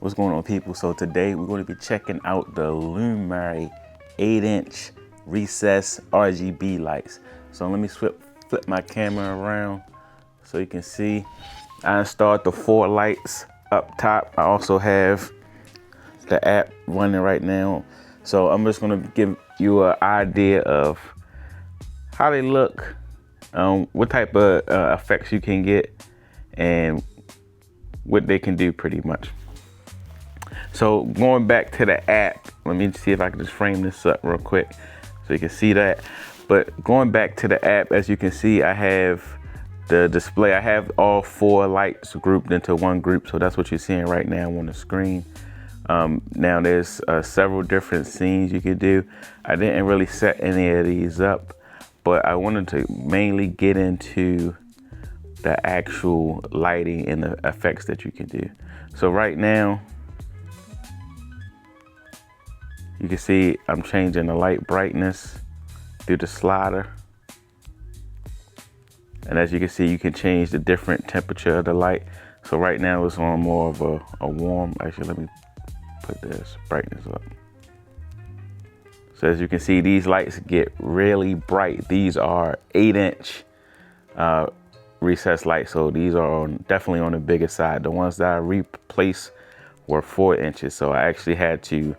What's going on, people? So today we're going to be checking out the Lumary 8-inch recessed RGB lights. So let me flip my camera around so you can see. I installed the 4 lights up top. I also have the app running right now. So I'm just going to give you an idea of how they look, what type of effects you can get, and what they can do pretty much. So going back to the app, let me see if I can just frame this up real quick so you can see that. But going back to the app, as you can see, I have the display. I have all 4 lights grouped into one group. So that's what you're seeing right now on the screen. Now there's several different scenes you could do. I didn't really set any of these up, but I wanted to mainly get into the actual lighting and the effects that you can do. So right now, you can see I'm changing the light brightness through the slider. And as you can see, you can change the different temperature of the light. So right now it's on more of a warm, actually let me put this brightness up. So as you can see, these lights get really bright. These are 8-inch recessed lights. So these are definitely on the bigger side. The ones that I replaced were 4 inches. So I actually had to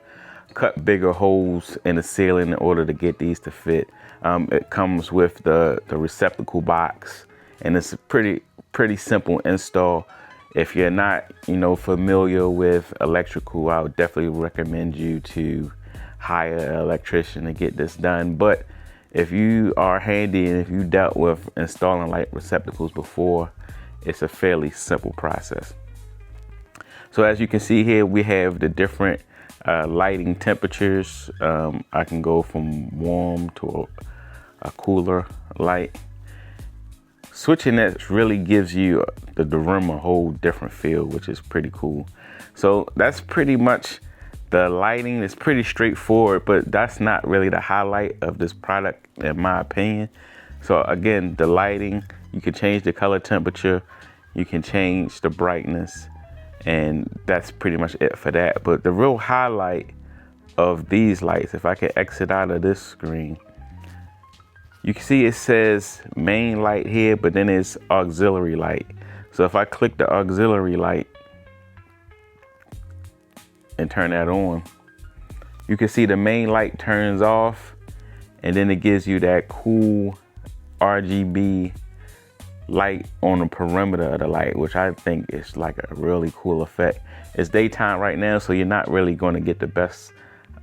cut bigger holes in the ceiling in order to get these to fit. It comes with the receptacle box, and it's a pretty simple install. If you're not, familiar with electrical, I would definitely recommend you to hire an electrician to get this done. But if you are handy and if you dealt with installing light receptacles before, it's a fairly simple process. So as you can see here, we have the different lighting temperatures. I can go from warm to a cooler light. Switching that really gives you the room a whole different feel, which is pretty cool. So that's pretty much the lighting. It's pretty straightforward, but that's not really the highlight of this product in my opinion. So again, the lighting, you can change the color temperature, you can change the brightness, and that's pretty much it for that. But the real highlight of these lights, if I can exit out of this screen, you can see it says main light here, but then it's auxiliary light. So if I click the auxiliary light and turn that on, you can see the main light turns off, and then it gives you that cool RGB light on the perimeter of the light, which I think is like a really cool effect. It's daytime right now, so you're not really going to get the best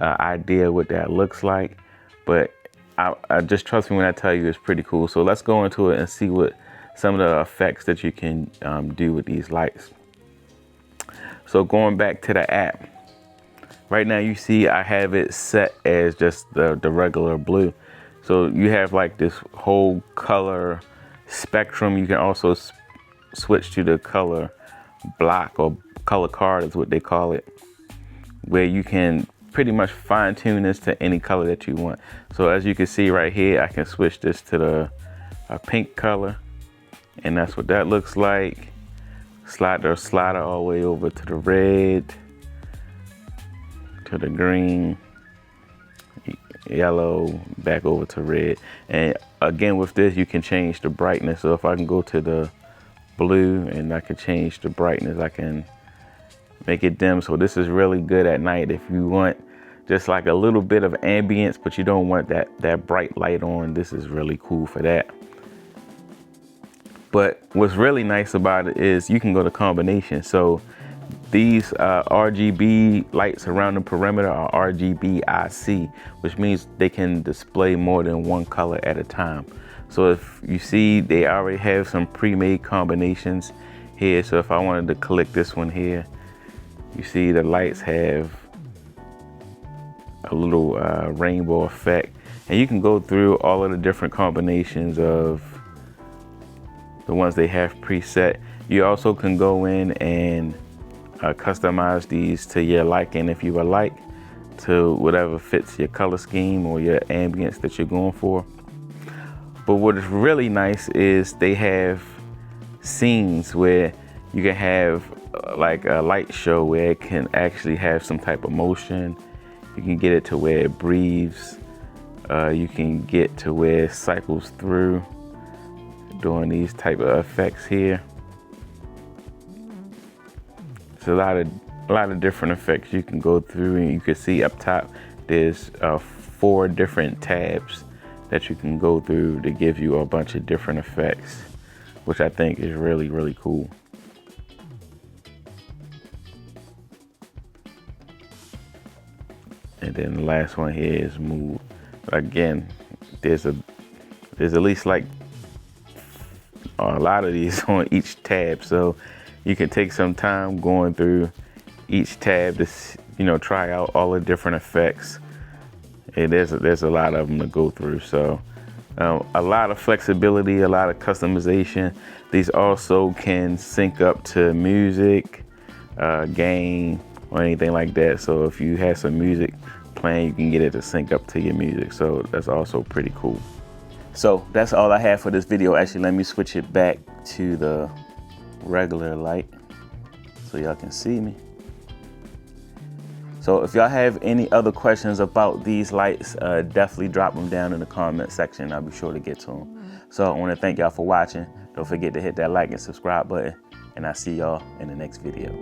idea what that looks like, but I just trust me when I tell you it's pretty cool. So let's go into it and see what some of the effects that you can do with these lights. So going back to the app, right now you see I have it set as just the regular blue. So you have like this whole color spectrum. You can also switch to the color block, or color card is what they call it, where you can pretty much fine tune this to any color that you want. So as you can see right here, I can switch this to the pink color, and that's what that looks like. Slide the slider all the way over to the red, to the green, yellow, back over to red. And again, with this, you can change the brightness. So if I can go to the blue and I can change the brightness, I can make it dim. So this is really good at night if you want just like a little bit of ambience, but you don't want that bright light on. This is really cool for that. But what's really nice about it is you can go to combination. So these RGB lights around the perimeter are RGB IC, which means they can display more than one color at a time. So if you see, they already have some pre-made combinations here. So if I wanted to click this one here, you see the lights have a little rainbow effect, and you can go through all of the different combinations of the ones they have preset. You also can go in and customize these to your liking if you would like, to whatever fits your color scheme or your ambience that you're going for. But what is really nice is they have scenes where you can have like a light show where it can actually have some type of motion. You can get it to where it breathes. You can get to where it cycles through, doing these type of effects here. It's a lot of different effects you can go through, and you can see up top there's 4 different tabs that you can go through to give you a bunch of different effects, which I think is really, really cool. And then the last one here is move. Again, there's at least like a lot of these on each tab, so you can take some time going through each tab to, you know, try out all the different effects. And there's a lot of them to go through. So a lot of flexibility, a lot of customization. These also can sync up to music, game, or anything like that. So if you have some music playing, you can get it to sync up to your music. So that's also pretty cool. So that's all I have for this video. Actually, let me switch it back to the regular light so y'all can see me. So if y'all have any other questions about these lights, definitely drop them down in the comment section. I'll be sure to get to them. So I want to thank y'all for watching. Don't forget to hit that like and subscribe button, and I'll see y'all in the next video.